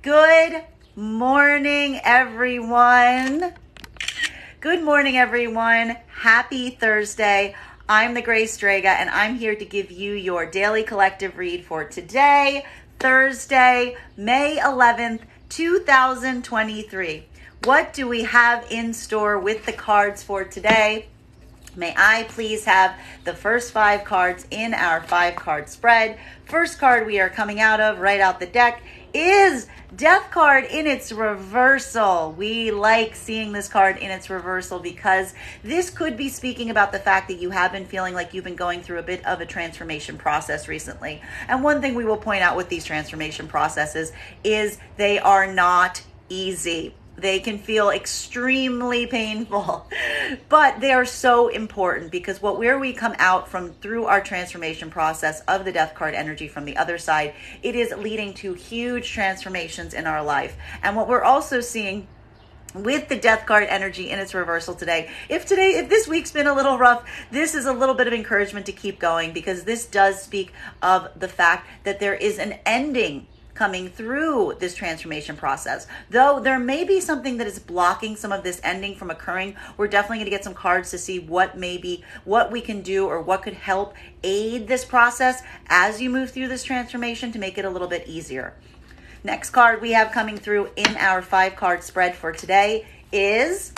Good morning, everyone. Good morning, everyone. Happy Thursday. I'm the Gray Strega, and I'm here to give you your daily collective read for today, Thursday, May 11th, 2023. What do we have in store with the cards for today? May I please have the first 5 cards in our 5-card spread. First card we are coming out of, right out the deck, is Death card in its reversal. We like seeing this card in its reversal because this could be speaking about the fact that you have been feeling like you've been going through a bit of a transformation process recently. And one thing we will point out with these transformation processes is they are not easy. They can feel extremely painful, but they are so important because where we come out from through our transformation process of the Death card energy from the other side, it is leading to huge transformations in our life. And what we're also seeing with the Death card energy in its reversal today, if this week's been a little rough, this is a little bit of encouragement to keep going because this does speak of the fact that there is an ending coming through this transformation process. Though there may be something that is blocking some of this ending from occurring, we're definitely going to get some cards to see what we can do or what could help aid this process as you move through this transformation to make it a little bit easier. Next card we have coming through in our 5-card spread for today is,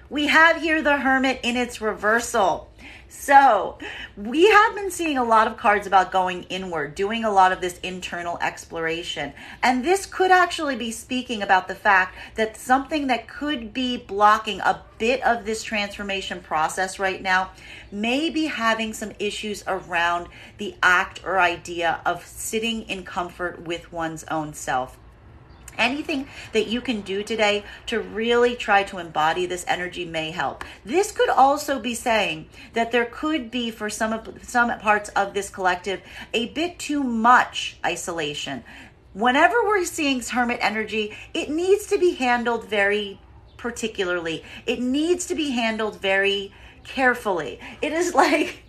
we have here the Hermit in its reversal. So we have been seeing a lot of cards about going inward, doing a lot of this internal exploration. And this could actually be speaking about the fact that something that could be blocking a bit of this transformation process right now may be having some issues around the act or idea of sitting in comfort with one's own self. Anything that you can do today to really try to embody this energy may help. This could also be saying that there could be, for some parts of this collective, a bit too much isolation. Whenever we're seeing Hermit energy, it needs to be handled very particularly. It needs to be handled very carefully. It is like,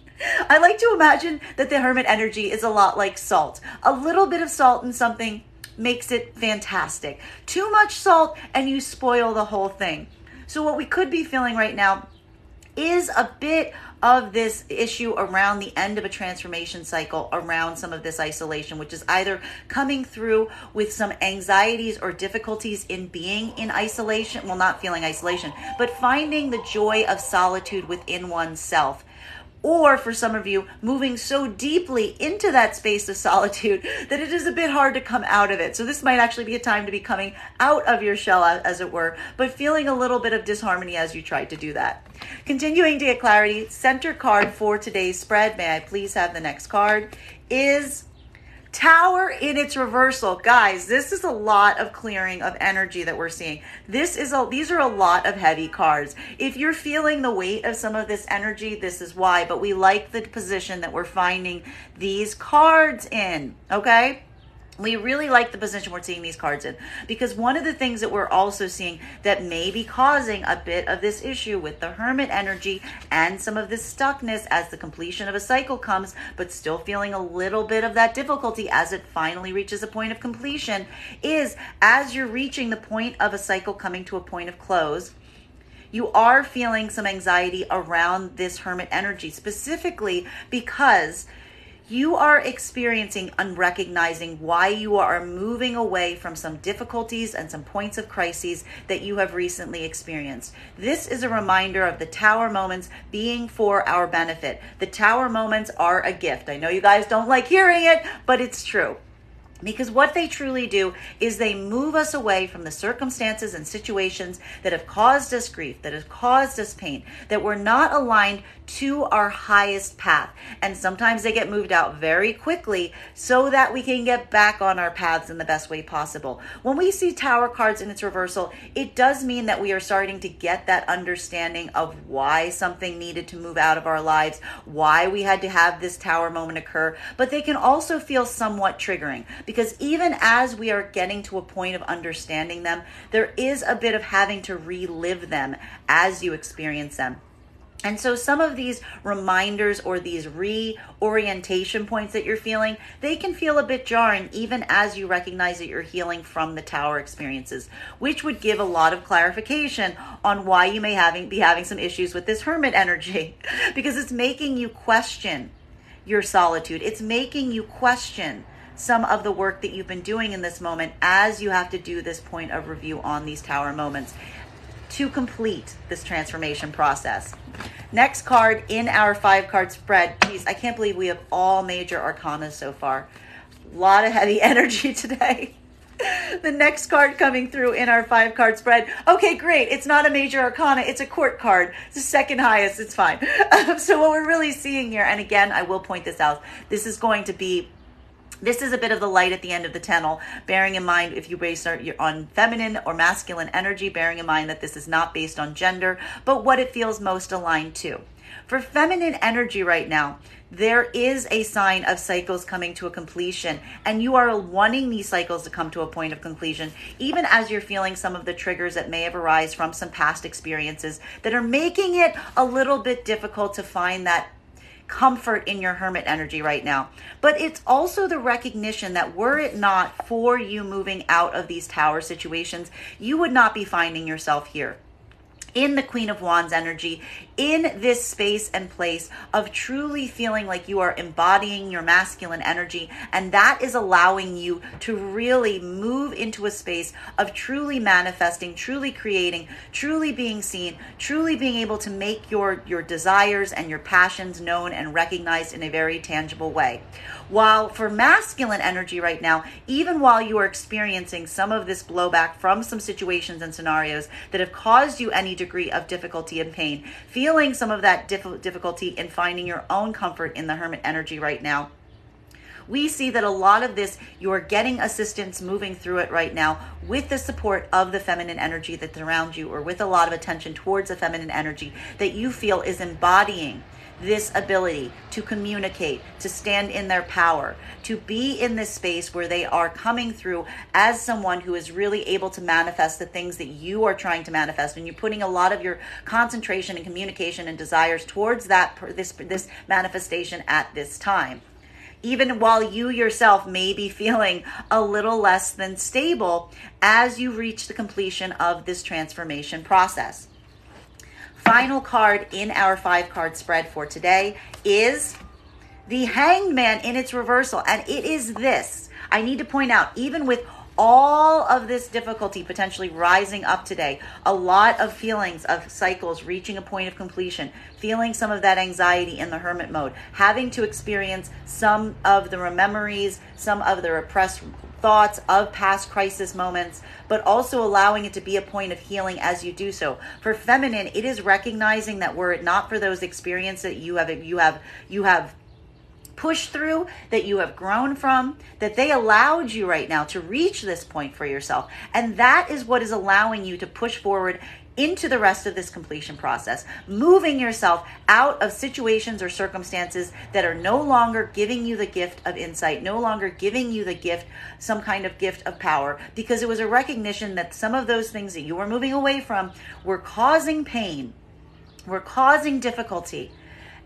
I like to imagine that the Hermit energy is a lot like salt. A little bit of salt in something makes it fantastic. Too much salt and you spoil the whole thing. So what we could be feeling right now is a bit of this issue around the end of a transformation cycle, around some of this isolation, which is either coming through with some anxieties or difficulties in being in isolation, well, not feeling isolation, but finding the joy of solitude within oneself. Or for some of you, moving so deeply into that space of solitude that it is a bit hard to come out of it. So this might actually be a time to be coming out of your shell, as it were, but feeling a little bit of disharmony as you try to do that. Continuing to get clarity, center card for today's spread, may I please have the next card, is Tower in its reversal. Guys, this is a lot of clearing of energy that we're seeing. These are a lot of heavy cards. If you're feeling the weight of some of this energy, this is why, but we like the position that we're finding these cards in, okay? We really like the position we're seeing these cards in because one of the things that we're also seeing that may be causing a bit of this issue with the Hermit energy and some of this stuckness as the completion of a cycle comes, but still feeling a little bit of that difficulty as it finally reaches a point of completion, is as you're reaching the point of a cycle coming to a point of close, you are feeling some anxiety around this Hermit energy, specifically because you are experiencing and recognizing why you are moving away from some difficulties and some points of crises that you have recently experienced. This is a reminder of the Tower moments being for our benefit. The Tower moments are a gift. I know you guys don't like hearing it, but it's true. Because what they truly do is they move us away from the circumstances and situations that have caused us grief, that have caused us pain, that were not aligned to our highest path. And sometimes they get moved out very quickly so that we can get back on our paths in the best way possible. When we see Tower cards in its reversal, it does mean that we are starting to get that understanding of why something needed to move out of our lives, why we had to have this Tower moment occur. But they can also feel somewhat triggering, because even as we are getting to a point of understanding them, there is a bit of having to relive them as you experience them. And so some of these reminders or these reorientation points that you're feeling, they can feel a bit jarring even as you recognize that you're healing from the tower experiences, which would give a lot of clarification on why you may be having some issues with this hermit energy, because it's making you question your solitude. It's making you question some of the work that you've been doing in this moment as you have to do this point of review on these tower moments to complete this transformation process. Next card in our 5-card spread. Geez, I can't believe we have all major arcana so far. A lot of heavy energy today. The next card coming through in our 5-card spread. Okay, great. It's not a major arcana. It's a court card. It's the second highest. It's fine. So what we're really seeing here, and again, I will point this out, this is a bit of the light at the end of the tunnel, bearing in mind if you base on feminine or masculine energy, bearing in mind that this is not based on gender, but what it feels most aligned to. For feminine energy right now, there is a sign of cycles coming to a completion, and you are wanting these cycles to come to a point of completion, even as you're feeling some of the triggers that may have arisen from some past experiences that are making it a little bit difficult to find that comfort in your hermit energy right now. But it's also the recognition that were it not for you moving out of these tower situations, you would not be finding yourself here in the Queen of Wands energy, in this space and place of truly feeling like you are embodying your masculine energy. And that is allowing you to really move into a space of truly manifesting, truly creating, truly being seen, truly being able to make your desires and your passions known and recognized in a very tangible way. While for masculine energy right now, even while you are experiencing some of this blowback from some situations and scenarios that have caused you any degree of difficulty and pain, feeling some of that difficulty in finding your own comfort in the hermit energy right now, we see that a lot of this, you're getting assistance moving through it right now with the support of the feminine energy that's around you, or with a lot of attention towards the feminine energy that you feel is embodying this ability to communicate, to stand in their power, to be in this space where they are coming through as someone who is really able to manifest the things that you are trying to manifest. And you're putting a lot of your concentration and communication and desires towards this manifestation at this time, even while you yourself may be feeling a little less than stable as you reach the completion of this transformation process. Final card in our 5-card spread for today is the Hanged Man in its reversal. And it is this. I need to point out, even with all of this difficulty potentially rising up today, a lot of feelings of cycles reaching a point of completion, feeling some of that anxiety in the hermit mode, having to experience some of the memories, some of the repressed thoughts of past crisis moments, but also allowing it to be a point of healing as you do so. For feminine, it is recognizing that were it not for those experiences that you have pushed through, that you have grown from, that they allowed you right now to reach this point for yourself. And that is what is allowing you to push forward into the rest of this completion process, moving yourself out of situations or circumstances that are no longer giving you the gift of insight, no longer giving you the gift, some kind of gift of power, because it was a recognition that some of those things that you were moving away from were causing pain, were causing difficulty,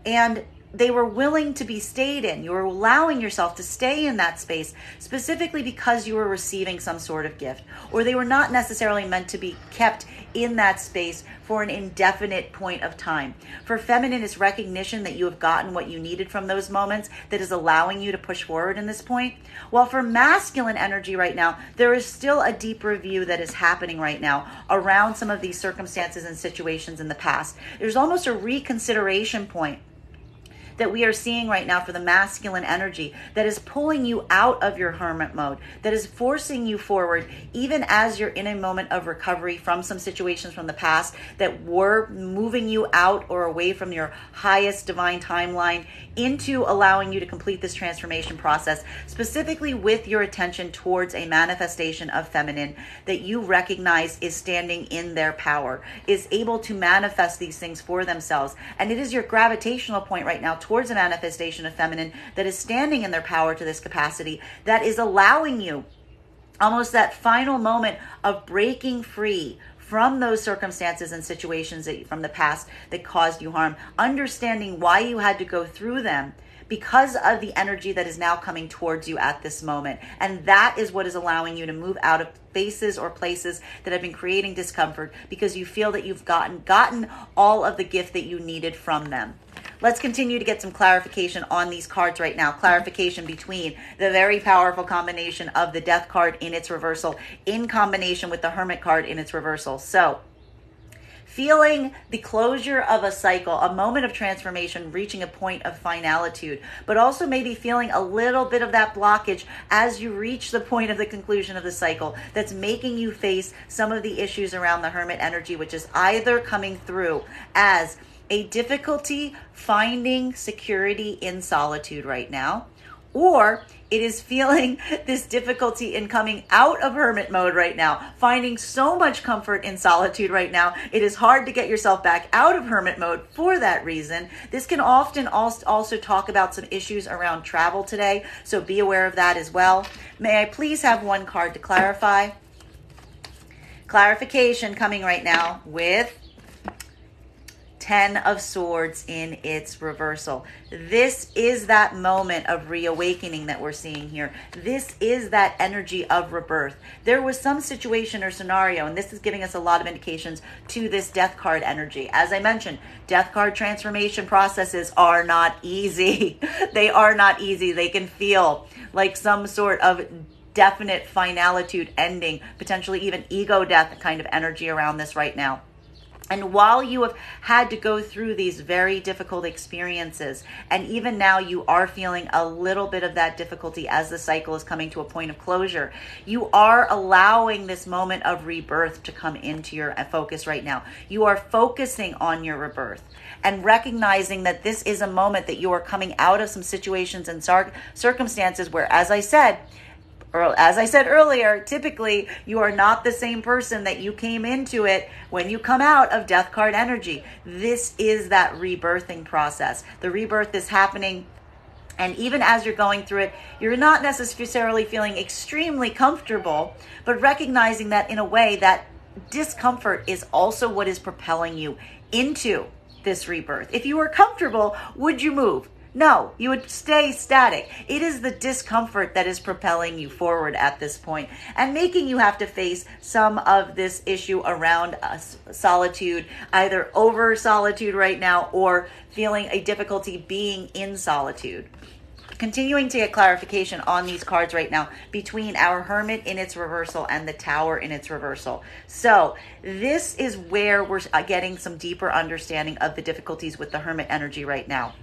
and they were willing to be stayed in. You were allowing yourself to stay in that space specifically because you were receiving some sort of gift, or they were not necessarily meant to be kept in that space for an indefinite point of time. For feminine, it's recognition that you have gotten what you needed from those moments that is allowing you to push forward in this point. While for masculine energy right now, there is still a deep review that is happening right now around some of these circumstances and situations in the past. There's almost a reconsideration point that we are seeing right now for the masculine energy that is pulling you out of your hermit mode, that is forcing you forward, even as you're in a moment of recovery from some situations from the past that were moving you out or away from your highest divine timeline, into allowing you to complete this transformation process, specifically with your attention towards a manifestation of feminine that you recognize is standing in their power, is able to manifest these things for themselves. And it is your gravitational point right now towards a manifestation of feminine that is standing in their power to this capacity, that is allowing you almost that final moment of breaking free from those circumstances and situations from the past that caused you harm, understanding why you had to go through them because of the energy that is now coming towards you at this moment. And that is what is allowing you to move out of spaces or places that have been creating discomfort because you feel that you've gotten all of the gift that you needed from them. Let's continue to get some clarification on these cards right now. Clarification between the very powerful combination of the Death card in its reversal in combination with the Hermit card in its reversal. So, feeling the closure of a cycle, a moment of transformation, reaching a point of finalitude, but also maybe feeling a little bit of that blockage as you reach the point of the conclusion of the cycle that's making you face some of the issues around the Hermit energy, which is either coming through as a difficulty finding security in solitude right now, or it is feeling this difficulty in coming out of hermit mode right now, finding so much comfort in solitude right now. It is hard to get yourself back out of hermit mode for that reason. This can often also talk about some issues around travel today, so be aware of that as well. May I please have one card to clarify? Clarification coming right now with 10 of Swords in its reversal. This is that moment of reawakening that we're seeing here. This is that energy of rebirth. There was some situation or scenario, and this is giving us a lot of indications to this Death card energy. As I mentioned, Death card transformation processes are not easy. They are not easy. They can feel like some sort of definite finalitude ending, potentially even ego death kind of energy around this right now. And while you have had to go through these very difficult experiences, and even now you are feeling a little bit of that difficulty as the cycle is coming to a point of closure, you are allowing this moment of rebirth to come into your focus right now. You are focusing on your rebirth and recognizing that this is a moment that you are coming out of some situations and circumstances where, as I said earlier, typically you are not the same person that you came into it when you come out of Death card energy. This is that rebirthing process. The rebirth is happening, and even as you're going through it, you're not necessarily feeling extremely comfortable, but recognizing that in a way that discomfort is also what is propelling you into this rebirth. If you were comfortable, would you move? No, you would stay static. It is the discomfort that is propelling you forward at this point and making you have to face some of this issue around solitude, either over solitude right now or feeling a difficulty being in solitude. Continuing to get clarification on these cards right now between our Hermit in its reversal and the Tower in its reversal. So this is where we're getting some deeper understanding of the difficulties with the Hermit energy right now.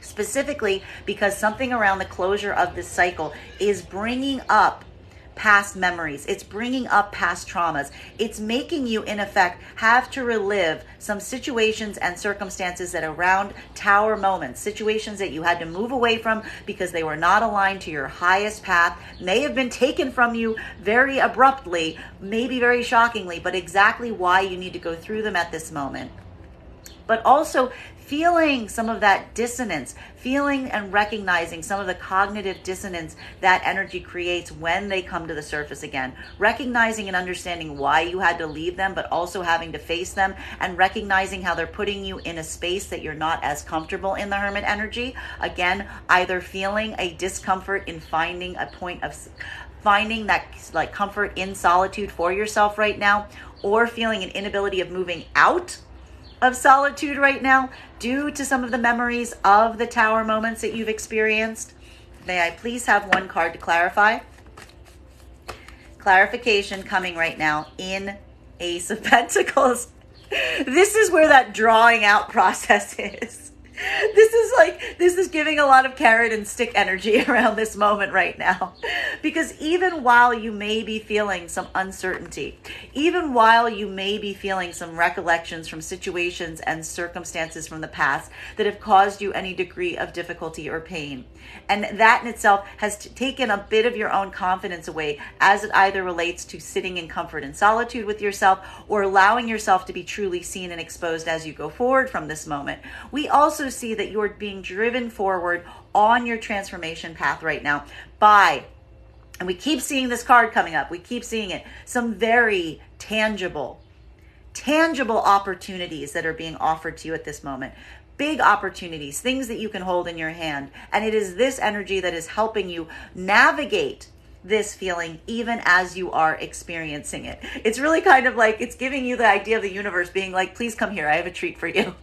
Specifically because something around the closure of this cycle is bringing up past memories. It's bringing up past traumas. It's making you, in effect, have to relive some situations and circumstances that around Tower moments, situations that you had to move away from because they were not aligned to your highest path, may have been taken from you very abruptly, maybe very shockingly, but exactly why you need to go through them at this moment. But also feeling some of that dissonance, feeling and recognizing some of the cognitive dissonance that energy creates when they come to the surface again. Recognizing and understanding why you had to leave them, but also having to face them and recognizing how they're putting you in a space that you're not as comfortable in the Hermit energy. Again, either feeling a discomfort in finding a point of finding that like comfort in solitude for yourself right now, or feeling an inability of moving out of solitude right now due to some of the memories of the Tower moments that you've experienced. May I please have one card to clarify? Clarification coming right now in Ace of Pentacles. This is where that drawing out process is. This is giving a lot of carrot and stick energy around this moment right now. Because even while you may be feeling some uncertainty, even while you may be feeling some recollections from situations and circumstances from the past that have caused you any degree of difficulty or pain, and that in itself has taken a bit of your own confidence away as it either relates to sitting in comfort and solitude with yourself or allowing yourself to be truly seen and exposed as you go forward from this moment. We also see that you're being driven forward on your transformation path right now by, and we keep seeing this card coming up, we keep seeing it, some very tangible tangible opportunities that are being offered to you at this moment. Big opportunities, things that you can hold in your hand. And it is this energy that is helping you navigate this feeling even as you are experiencing it. It's really kind of like it's giving you the idea of the universe being like, please come here, I have a treat for you.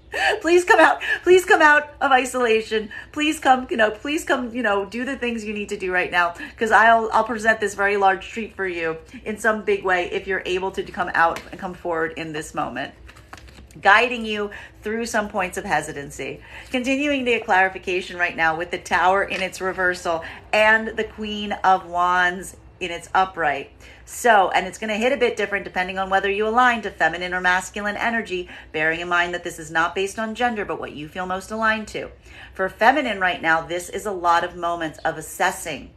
Please come out of isolation. Please come, do the things you need to do right now, because I'll present this very large treat for you in some big way if you're able to come out and come forward in this moment, guiding you through some points of hesitancy. Continuing to get clarification right now with the Tower in its reversal and the Queen of Wands in its upright. So, and it's going to hit a bit different depending on whether you align to feminine or masculine energy, bearing in mind that this is not based on gender, but what you feel most aligned to. For feminine right now, this is a lot of moments of assessing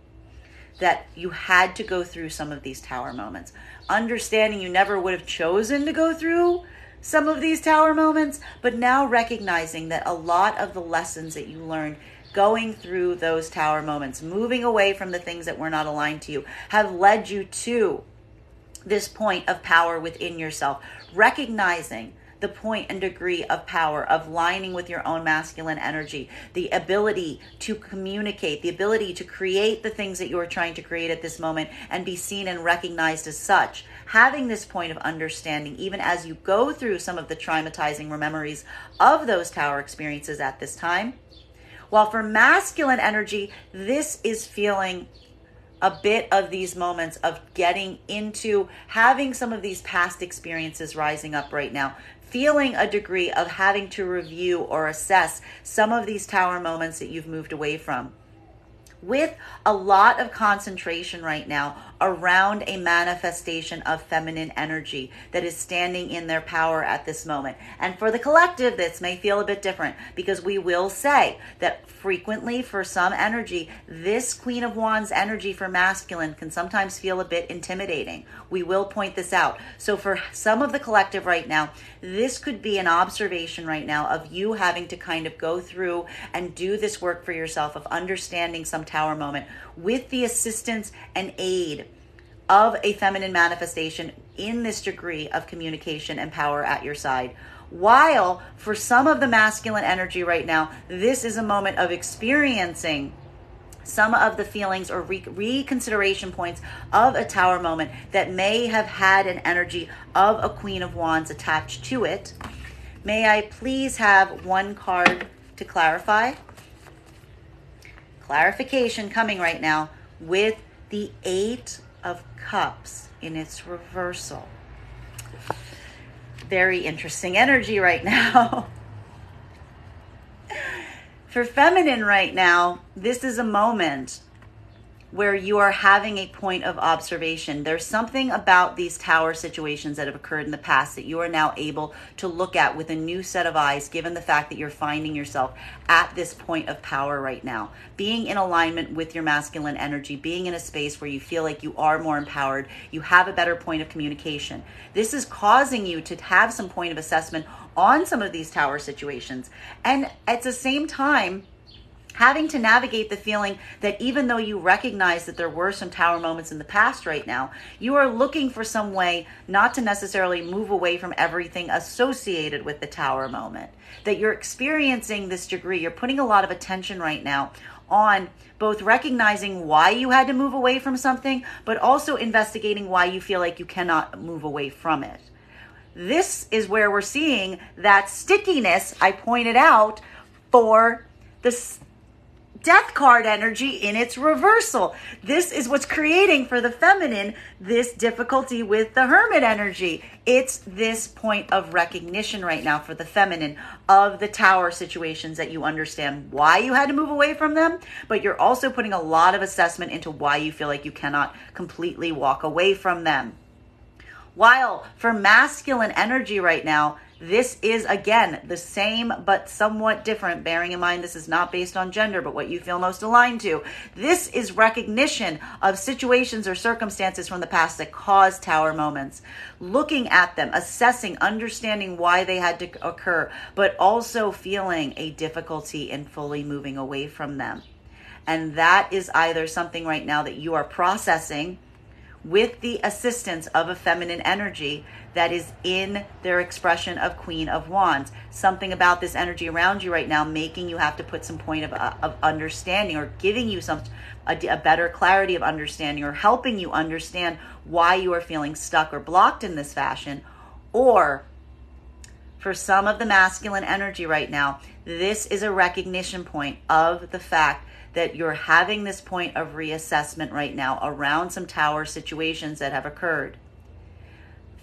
that you had to go through some of these Tower moments. Understanding you never would have chosen to go through some of these Tower moments, but now recognizing that a lot of the lessons that you learned going through those Tower moments, moving away from the things that were not aligned to you, have led you to this point of power within yourself, recognizing the point and degree of power of lining with your own masculine energy, the ability to communicate, the ability to create the things that you are trying to create at this moment and be seen and recognized as such. Having this point of understanding, even as you go through some of the traumatizing memories of those Tower experiences at this time. While for masculine energy, this is feeling a bit of these moments of getting into having some of these past experiences rising up right now, feeling a degree of having to review or assess some of these Tower moments that you've moved away from, with a lot of concentration right now around a manifestation of feminine energy that is standing in their power at this moment. And for the collective, this may feel a bit different, because we will say that frequently for some energy, this Queen of Wands energy for masculine can sometimes feel a bit intimidating. We will point this out. So for some of the collective right now, this could be an observation right now of you having to kind of go through and do this work for yourself of understanding some Tower moment with the assistance and aid of a feminine manifestation in this degree of communication and power at your side. While for some of the masculine energy right now, this is a moment of experiencing some of the feelings or reconsideration points of a Tower moment that may have had an energy of a Queen of Wands attached to it. May I please have one card to clarify? Clarification coming right now with the Eight of Cups in its reversal. Very interesting energy right now. For feminine right now, this is a moment where you are having a point of observation. There's something about these Tower situations that have occurred in the past that you are now able to look at with a new set of eyes, given the fact that you're finding yourself at this point of power right now. Being in alignment with your masculine energy, being in a space where you feel like you are more empowered, you have a better point of communication. This is causing you to have some point of assessment on some of these Tower situations. And at the same time, having to navigate the feeling that even though you recognize that there were some Tower moments in the past right now, you are looking for some way not to necessarily move away from everything associated with the Tower moment. That you're experiencing this degree, you're putting a lot of attention right now on both recognizing why you had to move away from something, but also investigating why you feel like you cannot move away from it. This is where we're seeing that stickiness I pointed out for the Death card energy in its reversal. This is what's creating for the feminine this difficulty with the Hermit energy. It's this point of recognition right now for the feminine of the Tower situations that you understand why you had to move away from them, but you're also putting a lot of assessment into why you feel like you cannot completely walk away from them. While for masculine energy right now, this is, again, the same but somewhat different, bearing in mind this is not based on gender, but what you feel most aligned to. This is recognition of situations or circumstances from the past that caused Tower moments. Looking at them, assessing, understanding why they had to occur, but also feeling a difficulty in fully moving away from them. And that is either something right now that you are processing with the assistance of a feminine energy that is in their expression of Queen of Wands. Something about this energy around you right now making you have to put some point of understanding, or giving you a better clarity of understanding, or helping you understand why you are feeling stuck or blocked in this fashion. Or for some of the masculine energy right now, this is a recognition point of the fact that you're having this point of reassessment right now around some tower situations that have occurred.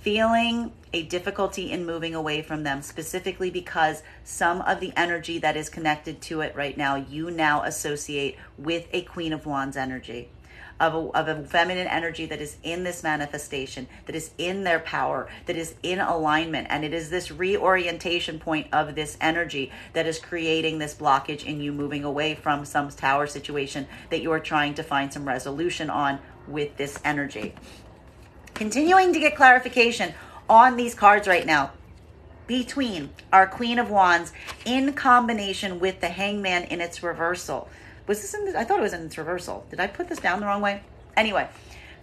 Feeling a difficulty in moving away from them, specifically because some of the energy that is connected to it right now, you now associate with a Queen of Wands energy, of a feminine energy that is in this manifestation, that is in their power, that is in alignment. And it is this reorientation point of this energy that is creating this blockage in you moving away from some tower situation that you are trying to find some resolution on with this energy. Continuing to get clarification on these cards right now between our Queen of Wands in combination with the Hangman in its reversal. Was this in this? I thought it was in its reversal. Did I put this down the wrong way? Anyway,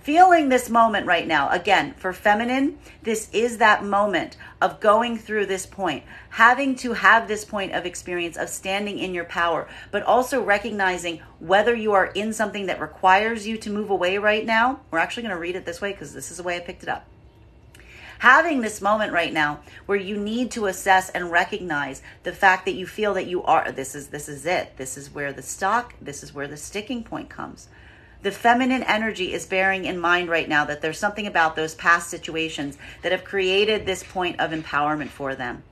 feeling this moment right now, again, for feminine, this is that moment of going through this point, having to have this point of experience of standing in your power, but also recognizing whether you are in something that requires you to move away right now. We're actually going to read it this way because this is the way I picked it up. Having this moment right now where you need to assess and recognize the fact that you feel that you are, this is it. This is where this is where the sticking point comes. The feminine energy is bearing in mind right now that there's something about those past situations that have created this point of empowerment for them.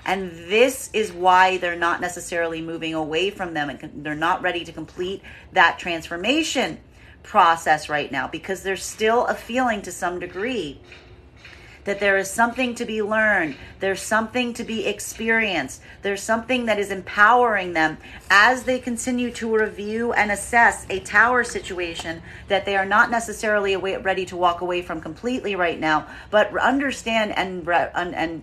And this is why they're not necessarily moving away from them, and they're not ready to complete that transformation process right now, because there's still a feeling to some degree that there is something to be learned. There's something to be experienced. There's something that is empowering them as they continue to review and assess a tower situation that they are not necessarily ready to walk away from completely right now, but understand and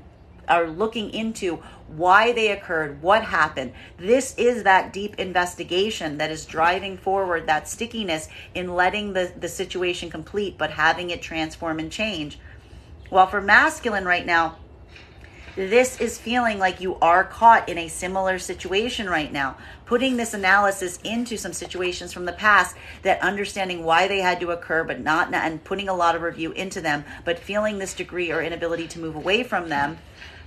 are looking into why they occurred, what happened. This is that deep investigation that is driving forward that stickiness in letting the situation complete, but having it transform and change. Well, for masculine right now, this is feeling like you are caught in a similar situation right now, putting this analysis into some situations from the past, that understanding why they had to occur, but not, and putting a lot of review into them, but feeling this degree or inability to move away from them,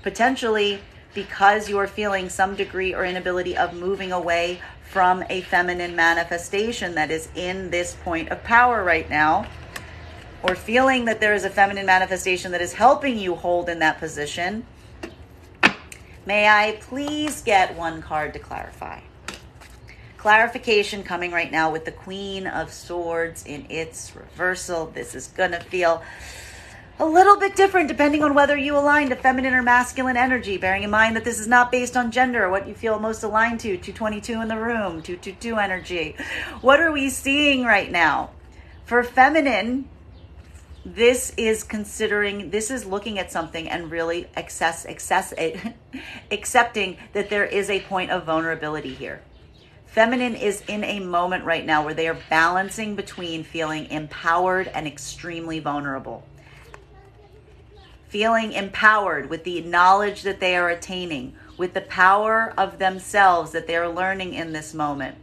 potentially because you are feeling some degree or inability of moving away from a feminine manifestation that is in this point of power right now, or feeling that there is a feminine manifestation that is helping you hold in that position. May I please get one card to clarify? Clarification coming right now with the Queen of Swords in its reversal. This is going to feel a little bit different depending on whether you align to feminine or masculine energy, bearing in mind that this is not based on gender, what you feel most aligned to. 222 in the room, 222 energy. What are we seeing right now? For feminine, this is looking at something and really accepting that there is a point of vulnerability here. Feminine is in a moment right now where they are balancing between feeling empowered and extremely vulnerable. Feeling empowered with the knowledge that they are attaining, with the power of themselves that they are learning in this moment.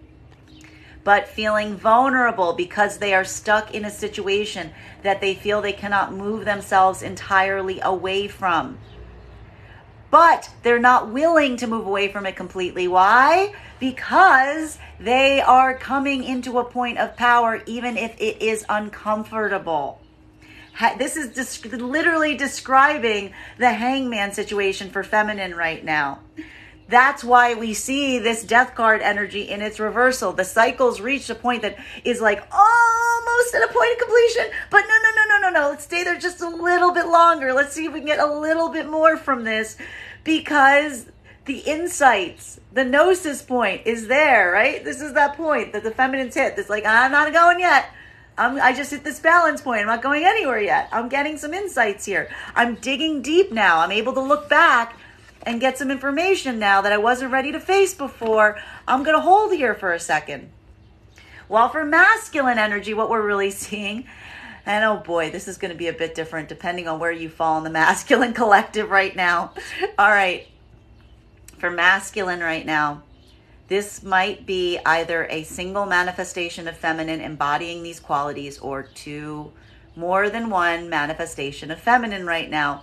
But feeling vulnerable because they are stuck in a situation that they feel they cannot move themselves entirely away from. But they're not willing to move away from it completely. Why? Because they are coming into a point of power, even if it is uncomfortable. This is literally describing the Hangman situation for feminine right now. That's why we see this Death card energy in its reversal. The cycle's reached a point that is like almost at a point of completion, but no. Let's stay there just a little bit longer. Let's see if we can get a little bit more from this, because the insights, the gnosis point is there, right? This is that point that the feminine's hit. It's like, I'm not going yet. I just hit this balance point. I'm not going anywhere yet. I'm getting some insights here. I'm digging deep now. I'm able to look back and get some information now that I wasn't ready to face before. I'm going to hold here for a second. While for masculine energy, what we're really seeing, And oh boy, this is going to be a bit different depending on where you fall in the masculine collective right now. All right. For masculine right now, this might be either a single manifestation of feminine embodying these qualities or more than one manifestation of feminine right now,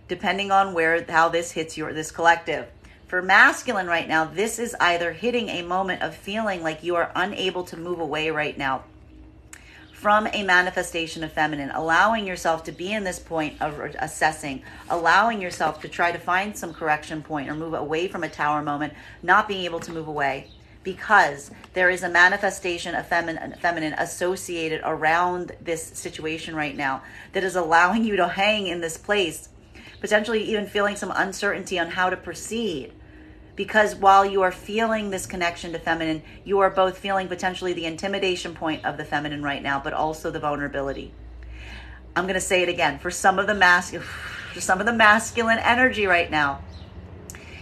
depending on how this hits this collective. For masculine right now, this is either hitting a moment of feeling like you are unable to move away right now from a manifestation of feminine, allowing yourself to be in this point of assessing, allowing yourself to try to find some correction point or move away from a tower moment, not being able to move away because there is a manifestation of feminine associated around this situation right now that is allowing you to hang in this place, potentially even feeling some uncertainty on how to proceed. Because while you are feeling this connection to feminine, you are both feeling potentially the intimidation point of the feminine right now, but also the vulnerability. I'm going to say it again. For some of the masculine energy right now,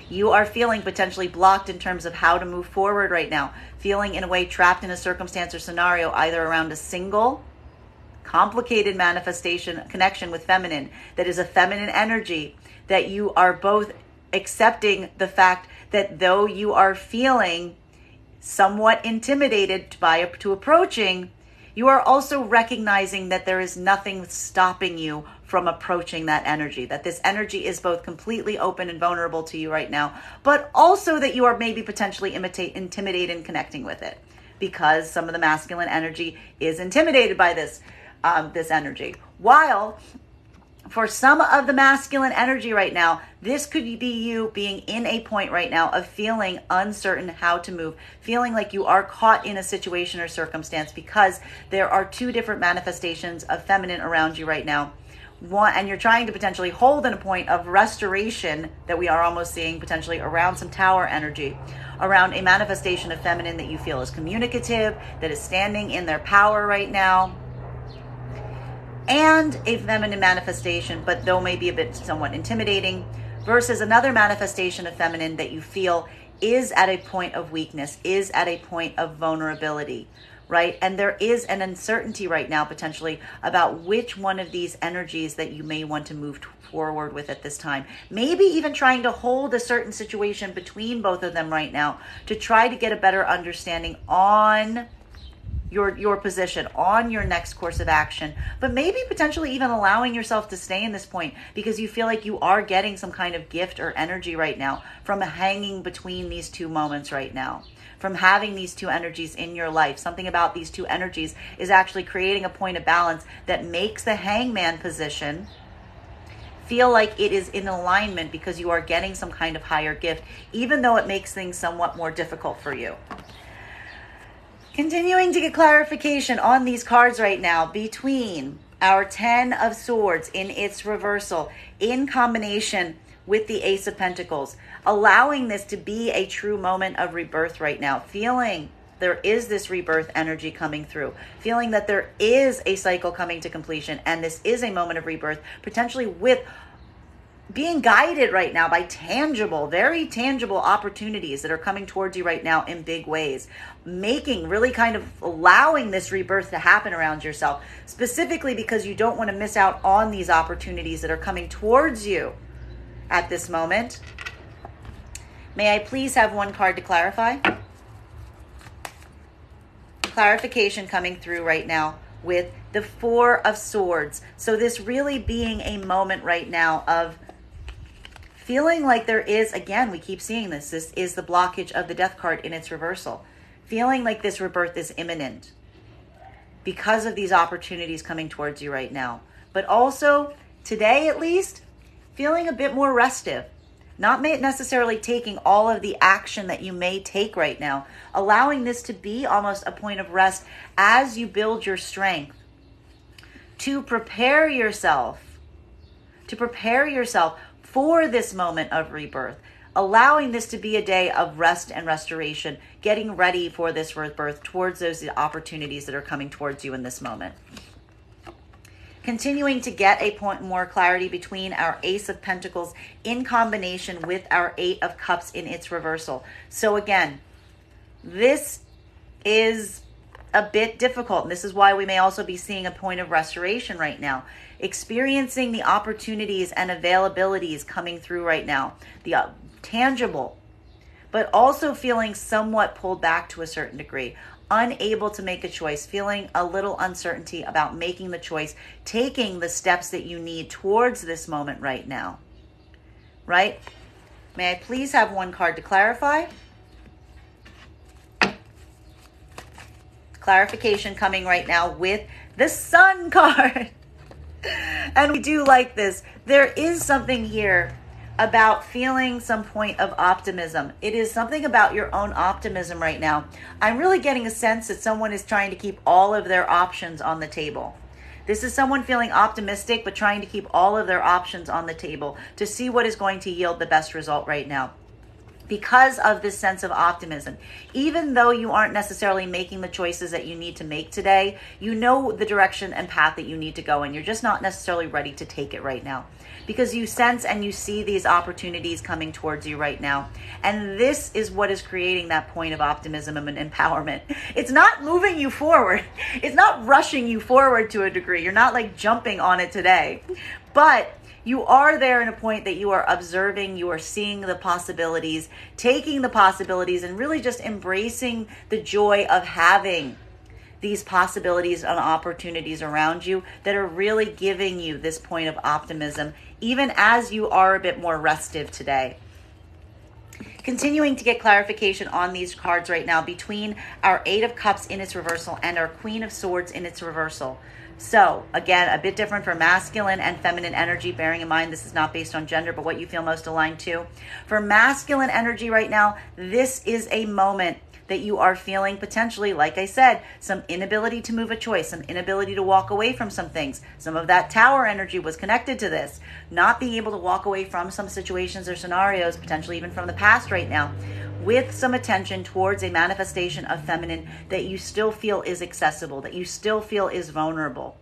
you are feeling potentially blocked in terms of how to move forward right now, feeling in a way trapped in a circumstance or scenario, either around a single complicated manifestation connection with feminine that is a feminine energy, that you are both accepting the fact that though you are feeling somewhat intimidated to approaching, you are also recognizing that there is nothing stopping you from approaching that energy, that this energy is both completely open and vulnerable to you right now, but also that you are maybe potentially intimidated in connecting with it, because some of the masculine energy is intimidated by this energy. While for some of the masculine energy right now, this could be you being in a point right now of feeling uncertain how to move, feeling like you are caught in a situation or circumstance because there are two different manifestations of feminine around you right now. One, and you're trying to potentially hold in a point of restoration that we are almost seeing potentially around some tower energy, around a manifestation of feminine that you feel is communicative, that is standing in their power right now, and a feminine manifestation, but though maybe a bit somewhat intimidating, versus another manifestation of feminine that you feel is at a point of weakness, is at a point of vulnerability, right? And there is an uncertainty right now potentially about which one of these energies that you may want to move forward with at this time. Maybe even trying to hold a certain situation between both of them right now to try to get a better understanding on your position, on your next course of action, but maybe potentially even allowing yourself to stay in this point because you feel like you are getting some kind of gift or energy right now from hanging between these two moments right now, from having these two energies in your life. Something about these two energies is actually creating a point of balance that makes the hangman position feel like it is in alignment because you are getting some kind of higher gift, even though it makes things somewhat more difficult for you. Continuing to get clarification on these cards right now between our 10 of Swords in its reversal in combination with the Ace of Pentacles, allowing this to be a true moment of rebirth right now, feeling there is this rebirth energy coming through, feeling that there is a cycle coming to completion, and this is a moment of rebirth, potentially with being guided right now by very tangible opportunities that are coming towards you right now in big ways, making really kind of allowing this rebirth to happen around yourself, specifically because you don't want to miss out on these opportunities that are coming towards you at this moment. May I please have one card to clarify? Clarification coming through right now with the Four of Swords. So this really being a moment right now of feeling like there is, again, we keep seeing this is the blockage of the Death card in its reversal. Feeling like this rebirth is imminent because of these opportunities coming towards you right now. But also, today at least, feeling a bit more restive. Not necessarily taking all of the action that you may take right now. Allowing this to be almost a point of rest as you build your strength. To prepare yourself for this moment of rebirth, allowing this to be a day of rest and restoration, getting ready for this rebirth towards those opportunities that are coming towards you in this moment. Continuing to get a point more clarity between our Ace of Pentacles in combination with our Eight of Cups in its reversal. So again, this is a bit difficult. And this is why we may also be seeing a point of restoration right now. Experiencing the opportunities and availabilities coming through right now. The tangible, but also feeling somewhat pulled back to a certain degree. Unable to make a choice, feeling a little uncertainty about making the choice, taking the steps that you need towards this moment right now. Right? May I please have one card to clarify? Clarification coming right now with the Sun card. And we do like this. There is something here about feeling some point of optimism. It is something about your own optimism right now. I'm really getting a sense that someone is trying to keep all of their options on the table. This is someone feeling optimistic, but trying to keep all of their options on the table to see what is going to yield the best result right now. Because of this sense of optimism, even though you aren't necessarily making the choices that you need to make today, you know the direction and path that you need to go in. You're just not necessarily ready to take it right now because you sense and you see these opportunities coming towards you right now. And this is what is creating that point of optimism and empowerment. It's not moving you forward. It's not rushing you forward to a degree. You're not like jumping on it today, but you are there in a point that you are observing, you are seeing the possibilities, taking the possibilities, and really just embracing the joy of having these possibilities and opportunities around you that are really giving you this point of optimism, even as you are a bit more restive today. Continuing to get clarification on these cards right now between our Eight of Cups in its reversal and our Queen of Swords in its reversal. So again, a bit different for masculine and feminine energy, bearing in mind this is not based on gender, but what you feel most aligned to. For masculine energy right now, this is a moment that you are feeling potentially, like I said, some inability to move a choice, some inability to walk away from some things. Some of that Tower energy was connected to this, not being able to walk away from some situations or scenarios, potentially even from the past right now, with some attention towards a manifestation of feminine that you still feel is accessible, that you still feel is vulnerable,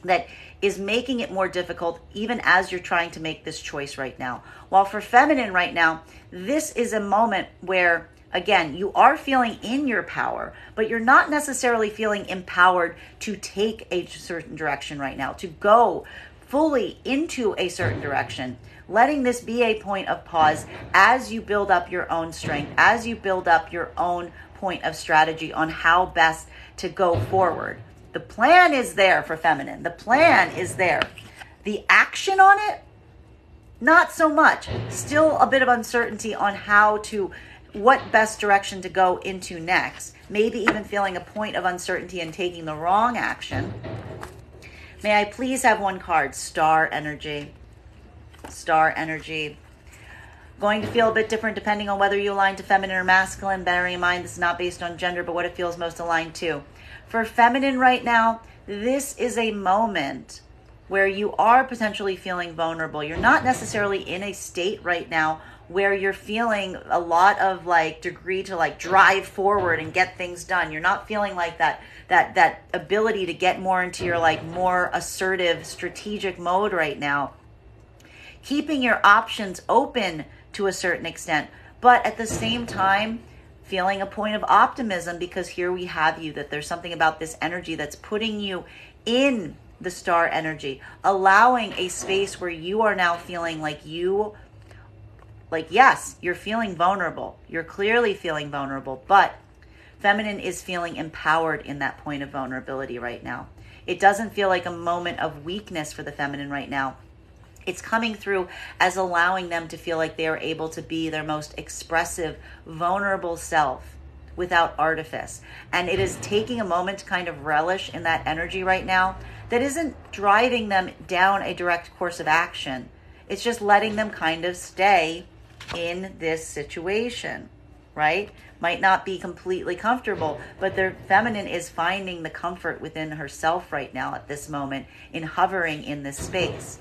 that is making it more difficult even as you're trying to make this choice right now. While for feminine right now, this is a moment where, again, you are feeling in your power, but you're not necessarily feeling empowered to take a certain direction right now, to go fully into a certain direction. Letting this be a point of pause as you build up your own strength, as you build up your own point of strategy on how best to go forward. The plan is there for feminine. The plan is there. The action on it, not so much. Still a bit of uncertainty on what best direction to go into next. Maybe even feeling a point of uncertainty and taking the wrong action. May I please have one card? Star energy. Star energy. Going to feel a bit different depending on whether you align to feminine or masculine. Bearing in mind this is not based on gender, but what it feels most aligned to. For feminine right now, this is a moment where you are potentially feeling vulnerable. You're not necessarily in a state right now where you're feeling a lot of degree to drive forward and get things done. You're not feeling like that ability to get more into your more assertive strategic mode right now. Keeping your options open to a certain extent, but at the same time, feeling a point of optimism because here we have you, that there's something about this energy that's putting you in the star energy, allowing a space where you are now feeling yes, you're feeling vulnerable. You're clearly feeling vulnerable, but feminine is feeling empowered in that point of vulnerability right now. It doesn't feel like a moment of weakness for the feminine right now. It's coming through as allowing them to feel like they are able to be their most expressive, vulnerable self without artifice. And it is taking a moment to kind of relish in that energy right now that isn't driving them down a direct course of action. It's just letting them kind of stay in this situation, right? Might not be completely comfortable, but their feminine is finding the comfort within herself right now at this moment in hovering in this space.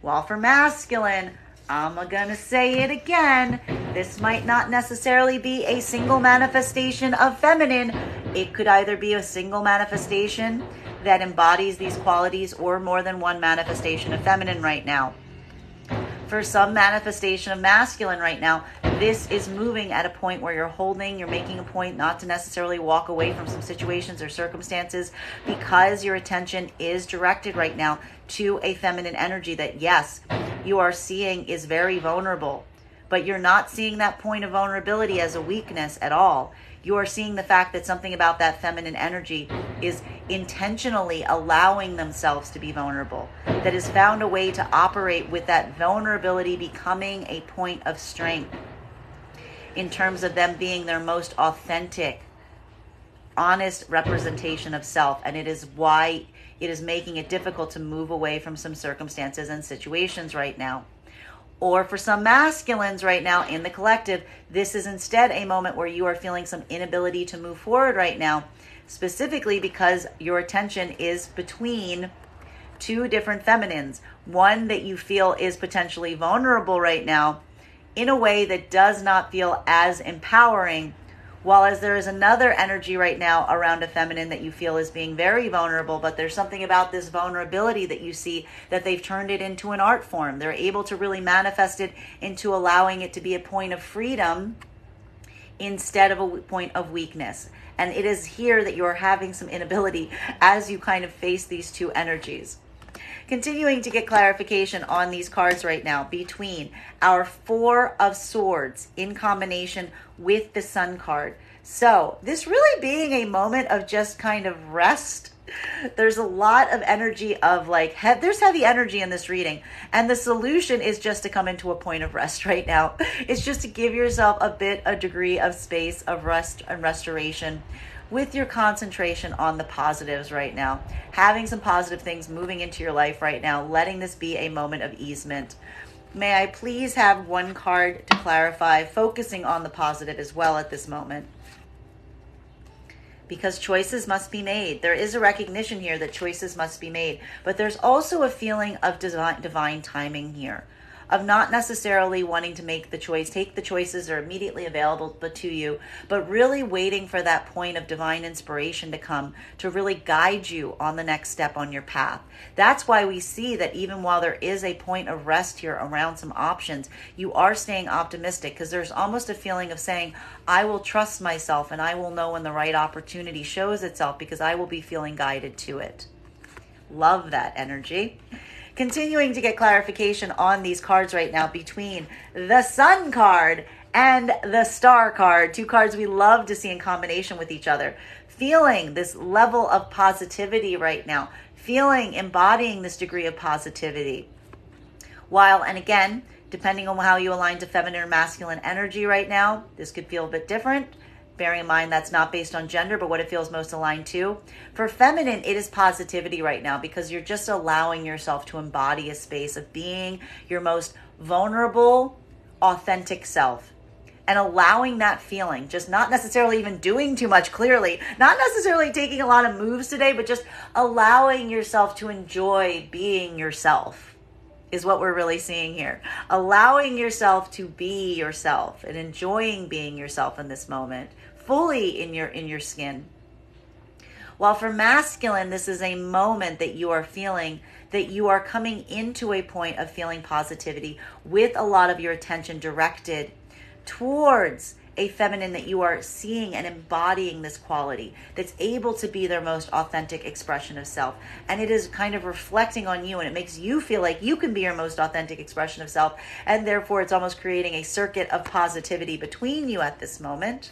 While for masculine, I'm gonna say it again, this might not necessarily be a single manifestation of feminine. It could either be a single manifestation that embodies these qualities or more than one manifestation of feminine right now. For some manifestation of masculine right now, this is moving at a point where you're making a point not to necessarily walk away from some situations or circumstances, because your attention is directed right now to a feminine energy that, yes, you are seeing is very vulnerable, but you're not seeing that point of vulnerability as a weakness at all. You are seeing the fact that something about that feminine energy is intentionally allowing themselves to be vulnerable, that has found a way to operate with that vulnerability becoming a point of strength in terms of them being their most authentic, honest representation of self. And it is why it is making it difficult to move away from some circumstances and situations right now. Or for some masculines right now in the collective, this is instead a moment where you are feeling some inability to move forward right now, specifically because your attention is between two different feminines. One that you feel is potentially vulnerable right now in a way that does not feel as empowering, while as there is another energy right now around a feminine that you feel is being very vulnerable, but there's something about this vulnerability that you see that they've turned it into an art form. They're able to really manifest it into allowing it to be a point of freedom instead of a point of weakness. And it is here that you're having some inability as you kind of face these two energies. Continuing to get clarification on these cards right now between our Four of Swords in combination with the Sun card. So this really being a moment of just kind of rest. There's a lot of energy of like, there's heavy energy in this reading. And the solution is just to come into a point of rest right now. It's just to give yourself a degree of space of rest and restoration, with your concentration on the positives right now, having some positive things moving into your life right now, letting this be a moment of easement. May I please have one card to clarify, focusing on the positive as well at this moment? Because choices must be made. There is a recognition here that choices must be made, but there's also a feeling of divine timing here, of not necessarily wanting to take the choices that are immediately available to you, but really waiting for that point of divine inspiration to come to really guide you on the next step on your path. That's why we see that even while there is a point of rest here around some options, you are staying optimistic, because there's almost a feeling of saying, I will trust myself and I will know when the right opportunity shows itself, because I will be feeling guided to it. Love that energy. Continuing to get clarification on these cards right now between the Sun card and the Star card, two cards we love to see in combination with each other. Feeling this level of positivity right now, embodying this degree of positivity. And again, depending on how you align to feminine or masculine energy right now, this could feel a bit different. Bearing in mind that's not based on gender, but what it feels most aligned to. For feminine, it is positivity right now, because you're just allowing yourself to embody a space of being your most vulnerable, authentic self. And allowing that feeling, just not necessarily even doing too much, clearly, not necessarily taking a lot of moves today, but just allowing yourself to enjoy being yourself is what we're really seeing here. Allowing yourself to be yourself and enjoying being yourself in this moment, fully in your skin. While for masculine, this is a moment that you are feeling that you are coming into a point of feeling positivity with a lot of your attention directed towards a feminine that you are seeing and embodying this quality that's able to be their most authentic expression of self. And it is kind of reflecting on you, and it makes you feel like you can be your most authentic expression of self. And therefore, it's almost creating a circuit of positivity between you at this moment.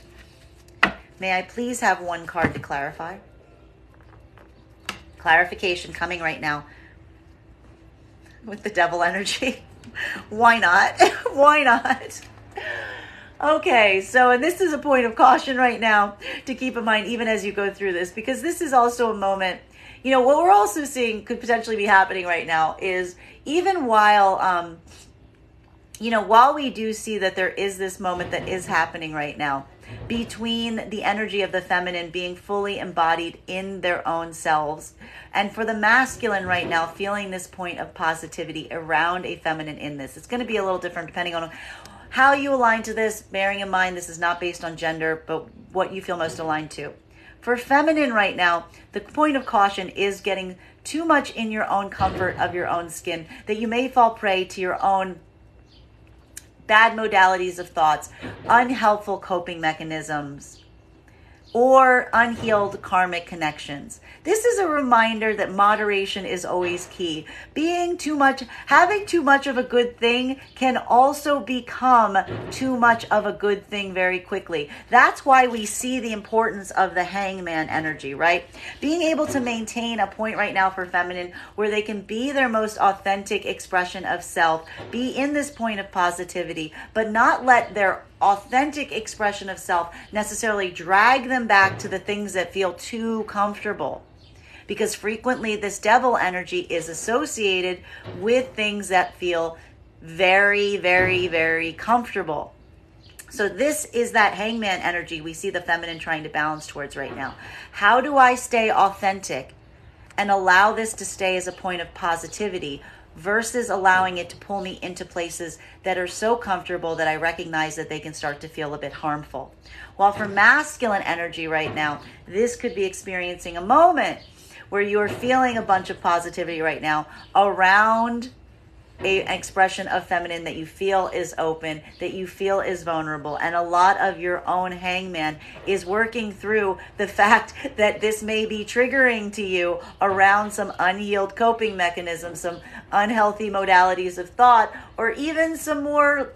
May I please have one card to clarify? Clarification coming right now with the Devil energy. Why not? Why not? Okay, and this is a point of caution right now to keep in mind even as you go through this, because this is also a moment, what we're also seeing could potentially be happening right now is even while we do see that there is this moment that is happening right now between the energy of the feminine being fully embodied in their own selves, and for the masculine right now feeling this point of positivity around a feminine in this. It's going to be a little different depending on how you align to this, bearing in mind this is not based on gender, but what you feel most aligned to. For feminine right now, the point of caution is getting too much in your own comfort of your own skin, that you may fall prey to your own bad modalities of thoughts, unhelpful coping mechanisms, or unhealed karmic connections. This is a reminder that moderation is always key. Having too much of a good thing can also become too much of a good thing very quickly. That's why we see the importance of the hangman energy, right? Being able to maintain a point right now for feminine where they can be their most authentic expression of self, be in this point of positivity, but not let their authentic expression of self necessarily drag them back to the things that feel too comfortable. Because frequently this devil energy is associated with things that feel very, very, very comfortable. So this is that hangman energy we see the feminine trying to balance towards right now. How do I stay authentic and allow this to stay as a point of positivity versus allowing it to pull me into places that are so comfortable that I recognize that they can start to feel a bit harmful? While for masculine energy right now, this could be experiencing a moment where you're feeling a bunch of positivity right now around an expression of feminine that you feel is open, that you feel is vulnerable. And a lot of your own hangman is working through the fact that this may be triggering to you around some unhealed coping mechanisms, some unhealthy modalities of thought, or even some more,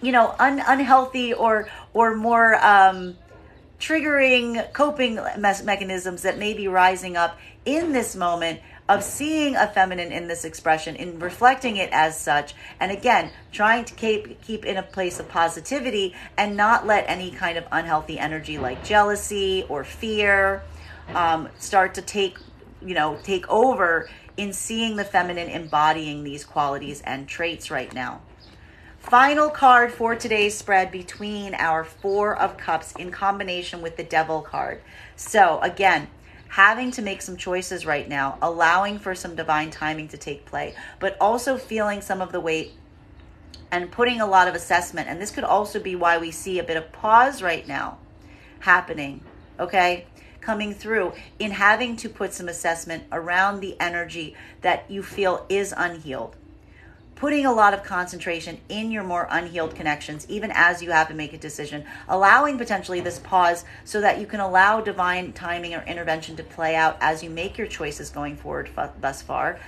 unhealthy or more triggering coping mechanisms that may be rising up in this moment of seeing a feminine in this expression, in reflecting it as such, and again, trying to keep in a place of positivity and not let any kind of unhealthy energy like jealousy or fear start to take over in seeing the feminine embodying these qualities and traits right now. Final card for today's spread between our Four of Cups in combination with the Devil card. So again, having to make some choices right now, allowing for some divine timing to take play, but also feeling some of the weight and putting a lot of assessment. And this could also be why we see a bit of pause right now happening, okay? Coming through in having to put some assessment around the energy that you feel is unhealed. Putting a lot of concentration in your more unhealed connections, even as you have to make a decision, allowing potentially this pause so that you can allow divine timing or intervention to play out as you make your choices going forward thus far,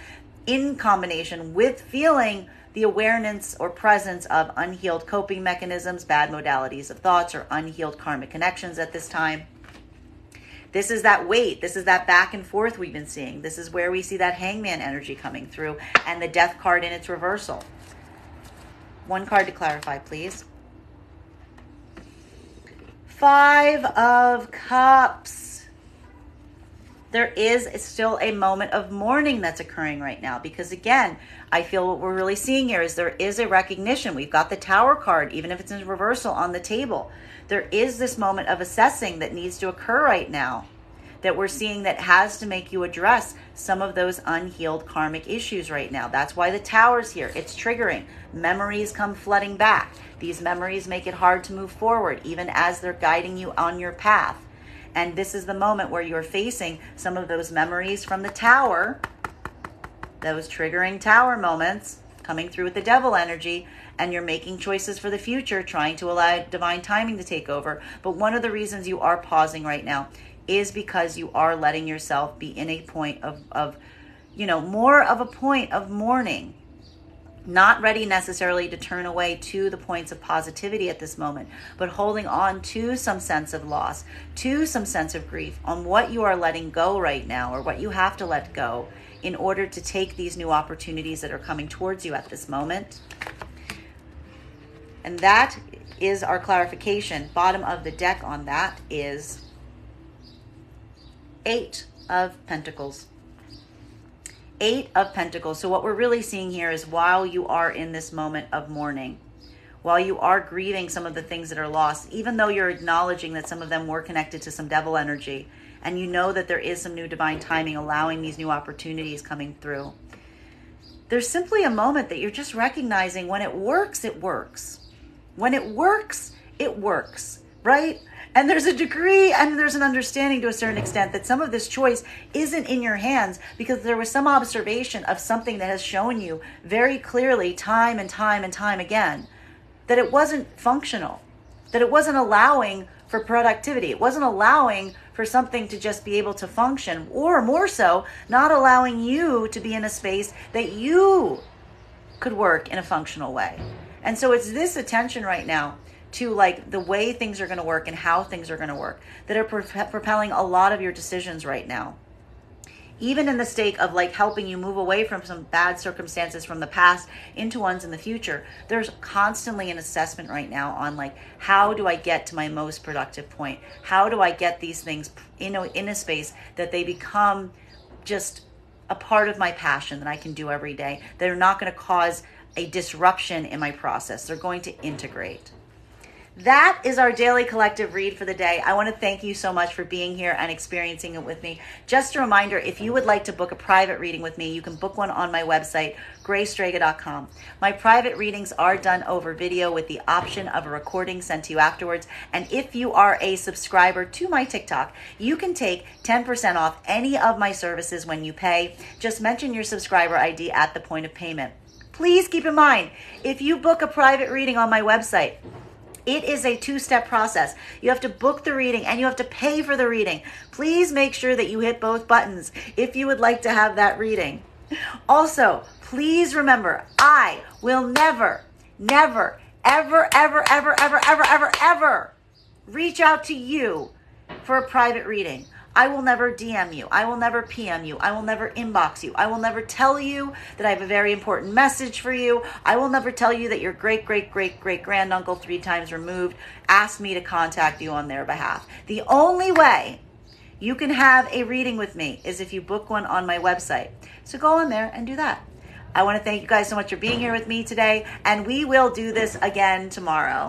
in combination with feeling the awareness or presence of unhealed coping mechanisms, bad modalities of thoughts, or unhealed karmic connections at this time. This is that weight. This is that back and forth we've been seeing. This is where we see that hangman energy coming through and the death card in its reversal. One card to clarify, please. Five of Cups. There is still a moment of mourning that's occurring right now because, again, I feel what we're really seeing here is there is a recognition. We've got the Tower card, even if it's in reversal, on the table. There is this moment of assessing that needs to occur right now that we're seeing that has to make you address some of those unhealed karmic issues right now. That's why the Tower's here. It's triggering. Memories come flooding back. These memories make it hard to move forward, even as they're guiding you on your path. And this is the moment where you're facing some of those memories from the Tower, those triggering Tower moments coming through with the Devil energy, and you're making choices for the future, trying to allow divine timing to take over. But one of the reasons you are pausing right now is because you are letting yourself be in a point of more of a point of mourning. Not ready necessarily to turn away to the points of positivity at this moment, but holding on to some sense of loss, to some sense of grief on what you are letting go right now, or what you have to let go in order to take these new opportunities that are coming towards you at this moment. And that is our clarification. Bottom of the deck on that is Eight of Pentacles. Eight of Pentacles. So what we're really seeing here is while you are in this moment of mourning, while you are grieving some of the things that are lost, even though you're acknowledging that some of them were connected to some devil energy, and you know that there is some new divine timing allowing these new opportunities coming through, there's simply a moment that you're just recognizing when it works, it works. When it works, it works, right? And there's a degree and there's an understanding to a certain extent that some of this choice isn't in your hands because there was some observation of something that has shown you very clearly time and time and time again that it wasn't functional, that it wasn't allowing for productivity. It wasn't allowing for something to just be able to function, or more so, not allowing you to be in a space that you could work in a functional way. And so it's this attention right now to like the way things are going to work and how things are going to work that are propelling a lot of your decisions right now. Even in the stake of like helping you move away from some bad circumstances from the past into ones in the future, there's constantly an assessment right now on like, how do I get to my most productive point? How do I get these things in a space that they become just a part of my passion that I can do every day? They're not going to cause a disruption in my process. They're going to integrate. That is our daily collective read for the day. I want to thank you so much for being here and experiencing it with me. Just a reminder, if you would like to book a private reading with me, you can book one on my website, graystrega.com. My private readings are done over video with the option of a recording sent to you afterwards. And if you are a subscriber to my TikTok, you can take 10% off any of my services when you pay. Just mention your subscriber ID at the point of payment. Please keep in mind, if you book a private reading on my website, it is a two-step process. You have to book the reading and you have to pay for the reading. Please make sure that you hit both buttons if you would like to have that reading. Also, please remember, I will never, ever, ever reach out to you for a private reading. I will never DM you. I will never PM you. I will never inbox you. I will never tell you that I have a very important message for you. I will never tell you that your great-great-great-great-granduncle 3 times removed asked me to contact you on their behalf. The only way you can have a reading with me is if you book one on my website. So go on there and do that. I want to thank you guys so much for being here with me today, and we will do this again tomorrow.